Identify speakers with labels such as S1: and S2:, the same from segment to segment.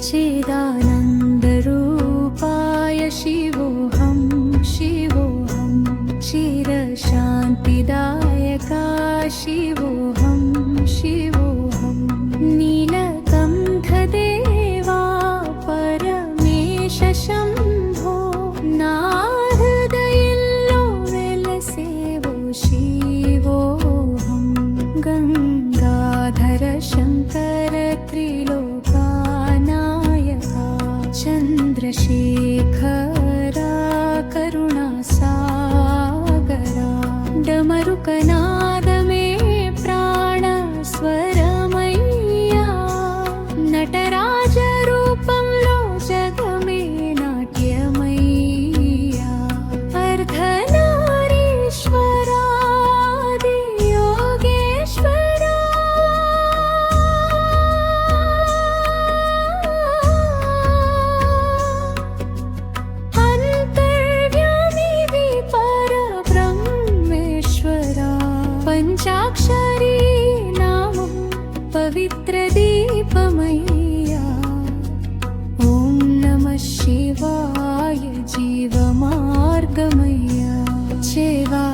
S1: सच्चिदानन्दरूपाय शिवोऽहं शिवोऽहं चिरशान्तिदायका शिवोऽहं शिवोऽहं नीलकण्ठदेवा परमेश शम्भो नाहृदयिल्लो वेलसेवो शिवोऽहं गङ्गाधर शङ्कर त्रिलोकानायका चन्द्रशेखरा करुणासागरा डमरुकनाद में प्राणस्वरमय्या नटराज रूपंलो जगमे नाट्यमय्या अर्धनारीश्वरादि योगेश्वरा अंतर्यामी परब्रह्मेश्वरा पंचाक्षरी नाम पवित्र दीपमय्या ॐ नमः शिवाय जीवमार्गमय्या शिवानन्दरूपाय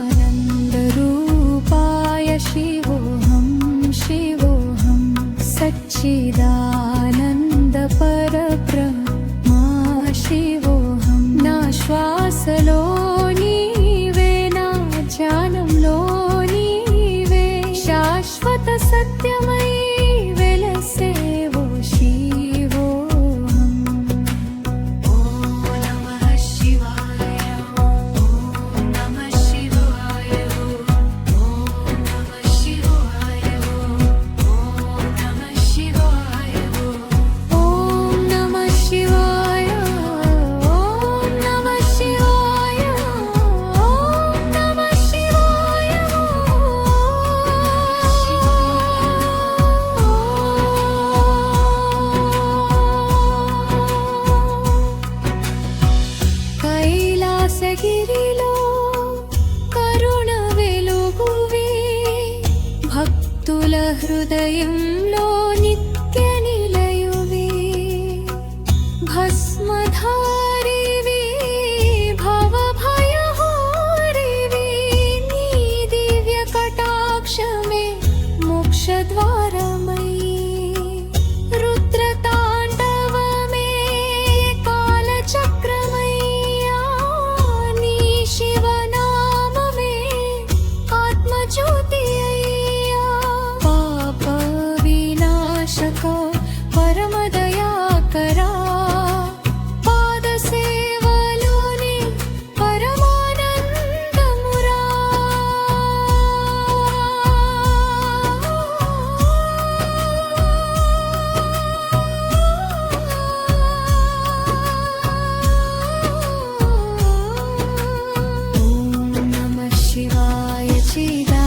S1: शिवोऽहं शिवोऽहं सच्चिदानन्दपरब्रह्मा शिवोऽहं ना श्वासलो నీవే నా ధ్యానంలో నీవే శాశ్వత సత్యమై వెలసేవో శివోऽహం ఓం నమః శివాయ ఓం నమః శివాయ ఓం నమః శివాయ ఓం నమః శివాయ ఓం నమః శివాయ ఓం నమః శివాయ ఓం నమః శివాయ కైలాసగిరిలో కరుణ వెలుగువే భక్తుల హృదయంలో నిత్య నిలయువే భస్మధారివే భవభయహారివే నీ దివ్య కటాక్షమే మోక్షద్వారమయీ రుద్రతాండవమే కాలచక్రమయ్యా నీ శివనామమే ఆత్మజ్యోతి అయ్యా పాప వినాశక పరమదయాకరా పాద సేవలోని పరమానందమురా ఓం నమః శివాయ చిదా